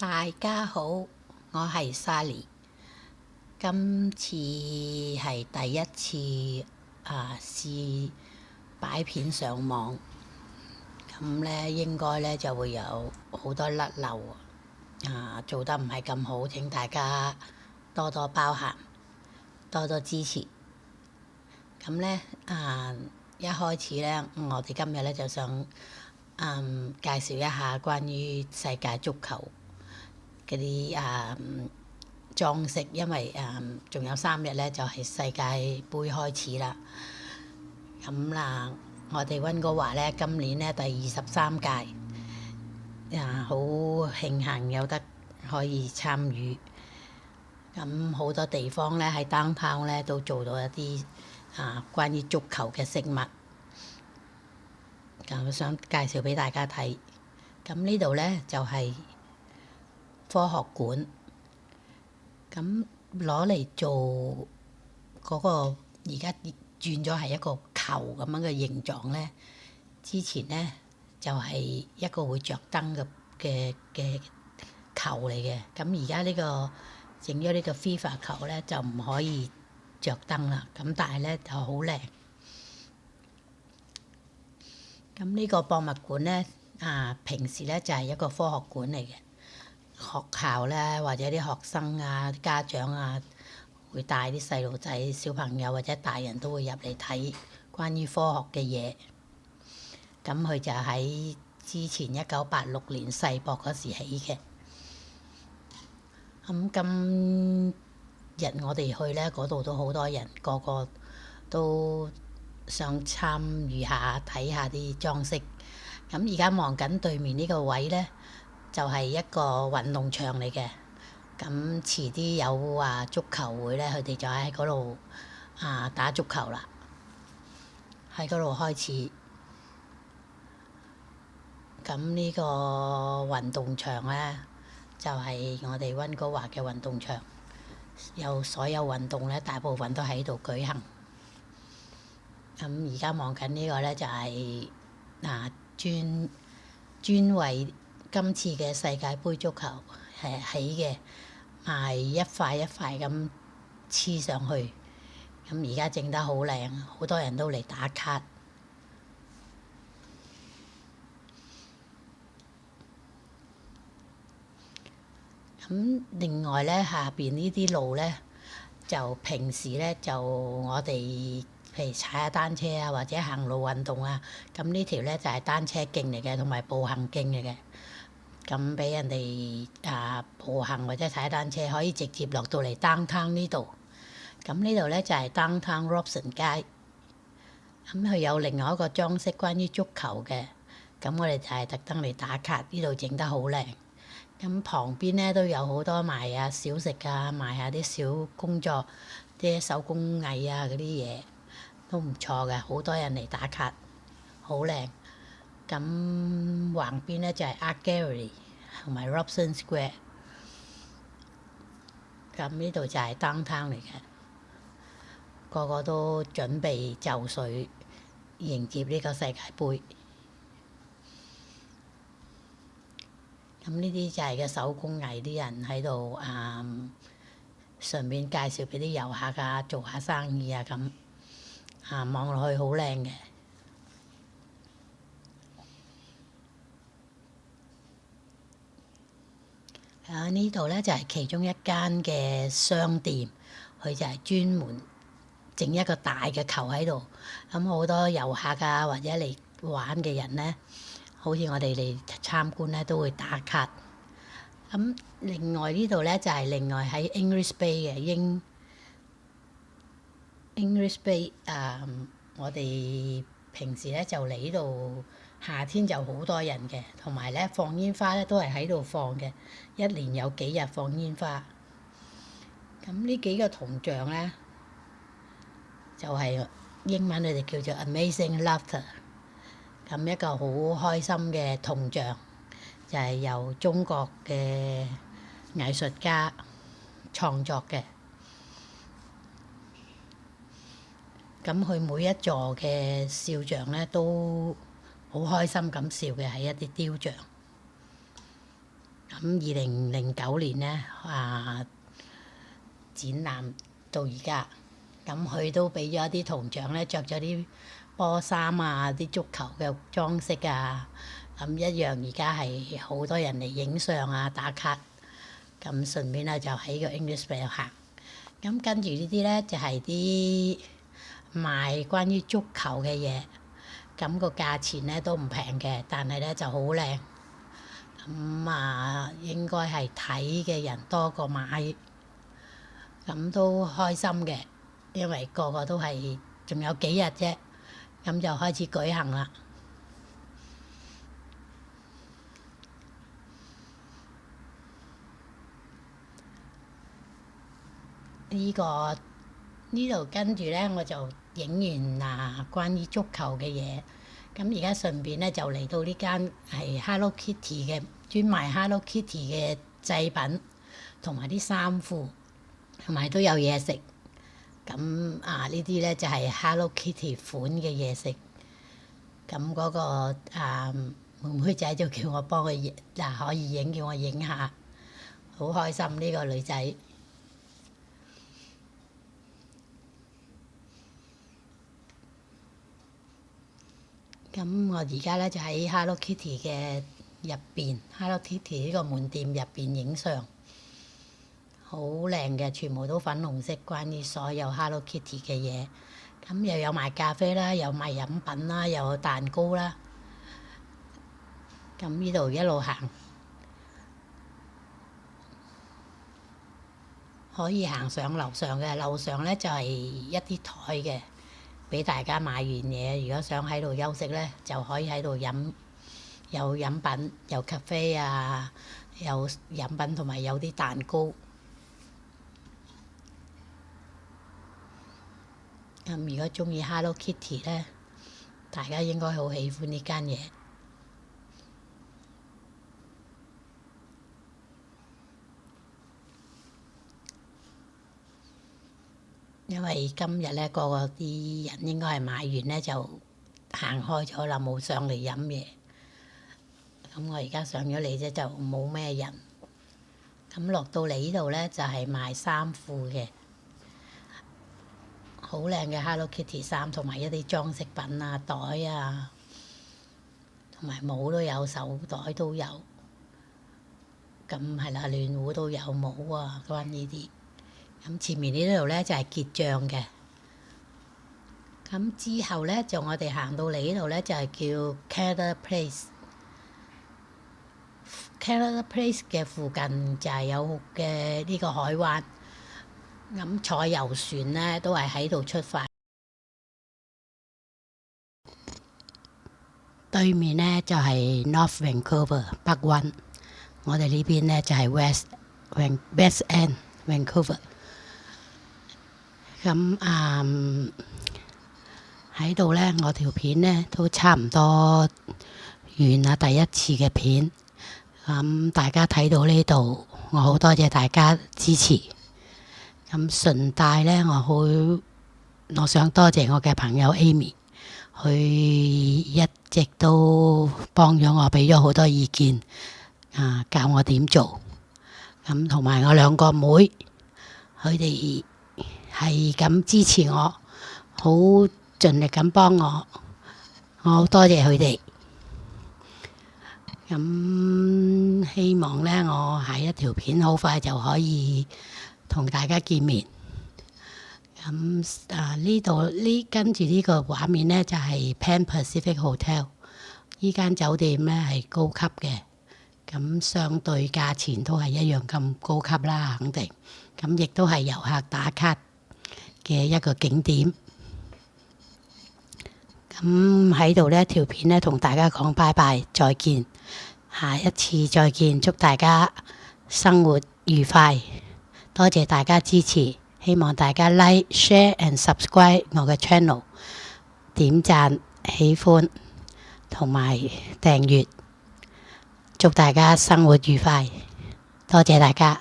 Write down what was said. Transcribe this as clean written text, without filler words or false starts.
大家好，我係 Sally。今次係第一次試擺片上網，咁咧應該咧就會有好多甩漏做得唔係咁好，請大家多多包涵，多多支持。咁咧一開始咧，我哋今日咧就想介紹一下關於世界足球嗰啲裝飾，因為仲有3日咧就係世界盃開始啦。咁嗱，我哋溫哥華咧今年咧第23屆，好慶幸有得可以參與。咁好多地方咧喺 downtown 咧都做到一啲關於足球嘅飾物，咁我想介紹俾大家睇。咁呢度咧就係科學館，咁攞嚟做嗰個而家轉咗係一個球咁樣嘅形狀咧。之前咧就係一個會着燈嘅球嚟嘅，咁而家呢個整咗呢個 FIFA 球咧就唔可以着燈啦，咁但係咧就好靚。咁呢個博物館咧平時咧就係一個科學館嚟嘅，學校咧或者啲學生家長會帶啲細路仔、小朋友或者大人都會入嚟睇關於科學嘅嘢。咁佢就喺之前1986年世博嗰時起嘅。咁今日我哋去咧，嗰度都好多人，個個都想參與下睇下啲裝飾。咁而家望緊對面呢個位咧，就係一個運動場嚟嘅。咁遲啲有足球會咧，佢哋就喺嗰度打足球啦。喺嗰度開始。咁呢個運動場咧，就係我哋溫哥華嘅運動場，有所有運動咧，大部分都喺度舉行。咁而家望緊呢個咧就係專為今次嘅世界盃足球起嘅，係一塊一塊咁黐上去。咁而家整得好靚，好多人都嚟打卡。咁另外咧，下邊呢啲路咧，就平時咧就我哋譬如踩下單車或者行路運動咁呢條咧就係單車徑嚟嘅，同埋步行徑嚟嘅。咁俾人哋步行或者踩單車可以直接落到嚟 downtown 呢度。咁呢度咧就係 downtown Robson 街。咁佢有另外一個裝飾關於足球嘅，咁我哋就係特登嚟打卡，呢度整得好靚。咁旁邊咧都有好多賣小食賣下啲小工作，啲手工藝嗰啲嘢都唔錯嘅，好多人嚟打卡，好靚。咁橫邊咧就係 Art Gallery 同埋 Robson Square。咁呢度就係 downtown 嚟嘅，個個都準備就緒迎接呢個世界盃。咁呢啲就係嘅手工藝，啲人喺度順便介紹俾啲遊客做下生意咁望落去好靚嘅。呢度咧就係其中一間嘅商店，佢就係專門整一個大嘅球喺度。咁好多遊客或者嚟玩嘅人咧，好似我哋嚟參觀咧都會打卡。咁另外呢度咧就係另外喺 English Bay 嘅English Bay。我哋平時咧就嚟呢度，夏天就好多人嘅，同埋咧放煙花咧都係喺度放嘅，一年有幾日放煙花。咁呢幾個銅像咧就係英文佢哋叫做 Amazing Laughter。咁一個好開心嘅銅像，就係由中國嘅藝術家創作嘅。咁佢每一座嘅肖像咧都好開心咁笑嘅，係一啲雕像。2009年呢，展覽到而家，咁佢都俾咗啲銅像呢，着咗啲波衫啊，啲足球嘅裝飾啊，咁一樣而家係好多人嚟影相啊、打卡，咁順便咧就喺個 English Bay 度行。咁跟住呢啲呢，就係啲賣關於足球嘅嘢，咁個價錢呢都唔平嘅，但係呢就好靚。咁應該係睇嘅人多過買，咁都開心嘅，因為個個都係仲有幾日啫，咁就開始舉行啦。呢度跟住呢，我就影完關於足球嘅嘢。咁而家順便呢，就嚟到呢間係 Hello Kitty 嘅，專賣 Hello Kitty 嘅製品，同埋啲衫褲，同埋都有嘢食。咁呢啲呢，就係 Hello Kitty 款嘅嘢食。咁嗰個妹妹仔就叫我幫佢影，可以影，叫我影下，好開心呢個女仔。咁我而家呢，就喺 Hello Kitty 嘅入邊，Hello Kitty 呢個門店入邊影相，好靚嘅，全部都粉紅色，關於所有 Hello Kitty 嘅嘢。咁又有賣咖啡啦，有賣飲品啦，又有蛋糕啦。咁呢度一路行，可以行上樓上嘅，樓上呢，就係一啲台嘅。俾大家買完嘢，如果想喺度休息呢，就可以喺度飲，有飲品，有咖啡啊，有飲品同埋有啲蛋糕。咁如果鍾意 Hello Kitty 呢，大家應該好喜歡呢間嘢。因為今日呢，個個啲人應該係買完呢就行開咗啦，冇上嚟飲嘢。咁我而家上咗嚟啫，就冇咩人。咁落到嚟呢度呢，就係賣衫褲嘅，好靚嘅 Hello Kitty 衫，同埋一啲裝飾品啊、袋啊，同埋帽都有，手袋都有。咁係啦，暖壺都有，帽啊，關呢啲。咁前面呢度呢，就係結帳嘅。咁之後呢，就我哋行到嚟呢度呢，就係叫 Canada Place。Canada Place 嘅附近就係有嘅呢個海灣。咁坐遊船呢，都係喺度出發。對面呢，就係 North Vancouver 北灣，我哋呢邊呢，就係 West End Vancouver。咁喺度呢，我條片呢都差唔多完啦，第一次嘅片。咁大家睇到呢度，我好多謝大家支持。咁順帶呢，我想多謝我嘅朋友 Amy， 佢一直都幫咗我，俾咗好多意見，教我點做。咁同埋我兩個妹，佢哋係咁支持我，好盡力咁幫我，我好多謝佢哋。咁希望呢，我下一條片好快就可以同大家見面。咁呢度跟住呢個畫面呢，就係 Pan Pacific Hotel， 呢間酒店呢係高級嘅，咁相對價錢都係一樣咁高級啦，肯定。咁亦都係遊客打卡嘅一個景點。咁喺度呢條片呢，同大家講拜拜，再見，下一次再見，祝大家生活愉快，多謝大家支持，希望大家 like、share and subscribe 我嘅 channel， 點讚、喜歡同埋訂閱，祝大家生活愉快，多謝大家。